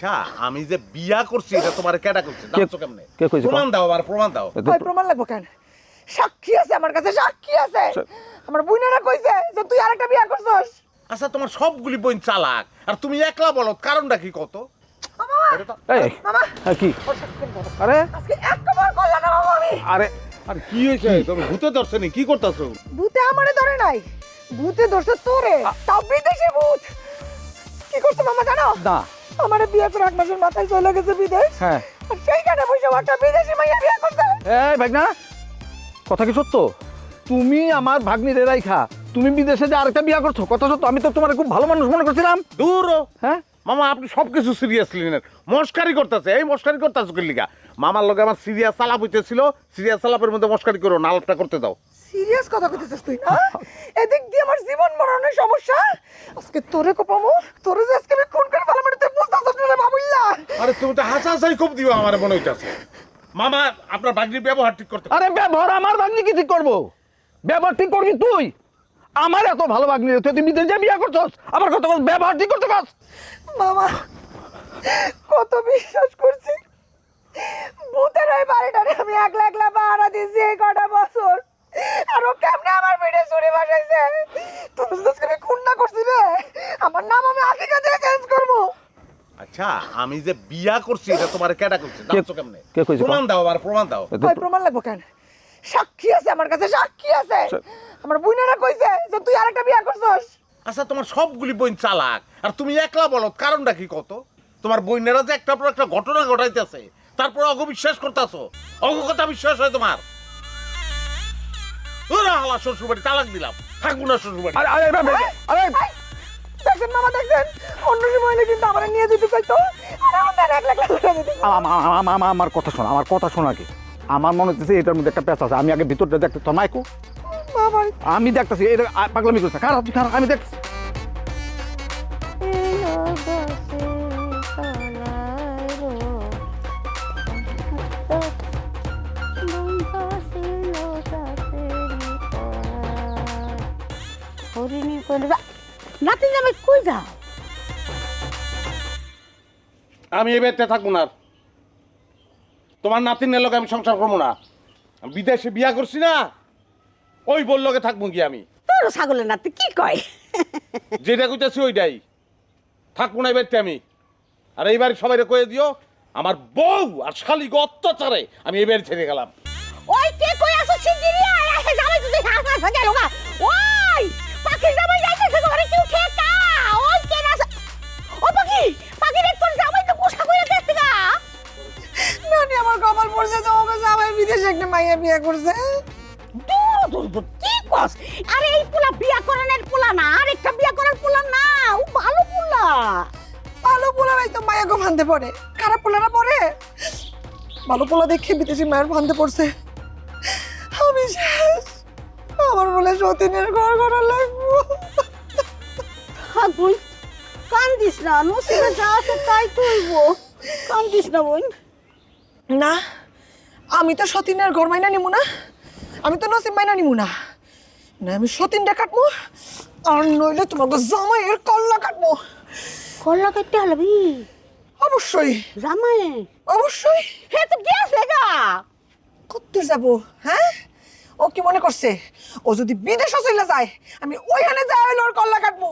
আচ্ছা আমি যে বিয়া করছি এটা তোমার কেডা করছে জানছো কেমনে? কে কইছে? প্রমাণ দাও, আমার প্রমাণ দাও। কই প্রমাণ লাগবো কেন? সাক্ষী আছে আমার কাছে, সাক্ষী আছে। আমার বোনেরা কইছে যে তুই আরেকটা বিয়ে করছস। আচ্ছা তোমার সবগুলি বোন চালাক আর তুমি একলা বলো, কারণটা কি কত? এই মামা কি? আরে আজকে এক কবার করলা না মামা আমি। আরে আর কি হয়েছে? তুমি ভূতে ধরছে নি? কি করতেছো? ভূতে আমারে ধরে নাই, ভূতে ধরছে তোরে, তাও বিদেশে ভূত। কি করছে মামা জানো? না। আমারে বিয়ে করে 8 মাসের মাথায় চলে গেছে বিদেশ। হ্যাঁ। আর সেইখানে বসে একটা বিদেশি মাইয়া বিয়ে করছে। এই ভাগনা, কথা কি সত্য? তুমি আমার ভাগ্নিরে রাইখা তুমি বিদেশে যে আরেকটা বিয়া করছো, কথা সত্য? আমি তো তোমার খুব ভালো মানুষ মনে করছিলাম। দূর হ। হ্যাঁ মামা আপনি সবকিছু সিরিয়াসলি নেন, মস্কারি করতেছে। এই মস্কারি করতেছো কি লিগা? মামার লগে আমার সিরিয়াস আলাপ হইতেছিল, সিরিয়াস আলাপের মধ্যে মস্কারি করো না, আলাপটা করতে দাও। সিরিয়াস কথা কইতেছিস তুই না? এদিক দিয়ে আমার জীবন মরণের সমস্যা। আজকে তোরে কোপামু, তোরে যে আজকে আমি খুন করে ফেলাম এটা তুই বুঝতাছিস না রে বাবুল্লাহ। আরে তুমি তো হাসাহাসাই খুব দিও আমার মনে হইতাছে। মামা আপনার ভাগ্নির ব্যবহার ঠিক করতে। আরে ব্যবহার আমার ভাগ্নি কি ঠিক করবো? ব্যবহার ঠিক করবি তুই? আমার এত ভালো ভাগ্নি রে, তুই বিদেশে বিয়া করছস, আবার কত ব্যবহার ঠিক করতে পারছ? মামা কত বিশ্বাস করছি, ভূতের ওই বাড়িটারে আমি একলা একলা ভাড়া দিয়েছি এই কটা বছর। আর ও কেমনে আমার বেডে চড়ে বসাইছে। তুমি তো আজকে খুন না করছি রে, আমার নাম আমি আকিকা দিয়ে চেঞ্জ করবো। আচ্ছা আমি যে বিয়া করছি এটা তোমার কেডা করছে জানছো কেমনে? কে কইছে? প্রমাণ দাও, আমার প্রমাণ দাও। কই প্রমাণ লাগবো কেন? সাক্ষী আছে আমার কাছে, সাক্ষী আছে। আমার বোনেরা কইছে যে তুই আরেকটা বিয়ে করছস। আচ্ছা তোমার সবগুলি বোন চালাক আর তুমি একলা বলো, কারণটা কি কত? তোমার বোনেরা যে একটা পর একটা ঘটনা ঘটাইতেছে তারপর অগ বিশ্বাস করতেছো, অগ কথা বিশ্বাস হয় তোমার? ওরা হালা শ্বশুর বাড়ি তালাক দিলাম, থাকবো না শ্বশুর বাড়ি। আরে আরে আরে দেখেন মামা, দেখেন অন্য সময় হলে কিন্তু আমার নিয়ে যেতে চাইতো, আর আমাদের একলা একলা করে দিতে। আমার কথা শোনা, আমার কথা শোনা কি? আমার মনে হচ্ছে এটার মধ্যে একটা পেঁচা আছে। আমি আগে ভিতরটা দেখতে তো মাইকো, বাবা আমি দেখতেছি এটা পাগলামি করছে। খারাপ তুই খারাপ, আমি দেখতেছি। নাতি জামাই কই যাও? আমি এই বাড়িতে থাকবো না আর। তোমার নাতিনের লোক আমি সংসার করবো না। আমি বিদেশে বিয়া করছি না, ওই বললোকে থাকবো কি আমি? তোর ছাগলের নাতি কি কয়? যেটা কইতেছি ওইটাই, থাকবো না এই বাড়িতে আমি। আর এই বাড়ি সবাই কয়ে দিও আমার বউ আর শালিকে অত্যাচারে আমি এই বাড়ি ছেড়ে গেলাম। ওই কে কই আছো শিগগিরি আয়, আয় জামাই তুই হাসা গেল গা। ওই পাখি জামাই যাইতেছে ঘরে, কেউ ঠেকা। ওই কে না? ও পাখি, পাখি রে তোর জামাই তো পোষা কইরা দেখতে গা। নানি আমার কপাল পড়ছে যে ওকে জামাই বিদেশে একটা মাইয়া বিয়ে করছে। দূর দূর দূর কি কস? আরে এই পোলা বিয়া করানোর পোলা না, আরেকটা বিয়া করার পোলা না, ও ভালো পোলা। ভালো পোলারাই তো মায়াকে ভান্তে পড়ে, খারাপ পোলারা পড়ে? ভালো পোলা দেখে বিদেশি মায়ের ভান্তে পড়ছে। আমি শেষ, আমার বলে সতীনের ঘর করা লাগবো। থাক বোন, কান্দিস না, নসিবে যা আছে তাই তুইব। কান্দিস না বোন। না, আমি তো সতীনের ঘর মাইনা নিমু না, আমি তো নসিব মাইনা নিমু না। না আমি সতীনটা কাটবো, আর নইলে তোমাকে জামাইয়ের কল্লা কাটবো। কল্লা কাটতে হলবি? অবশ্যই জামাই অবশ্যই। হে তো গেছে গা। কত যাবো? হ্যাঁ, ও কি মনে করছে ও যদি বিদেশে চলে যায় আমি ওইখানে যাই হইলো ওর কল্লা কাটবো?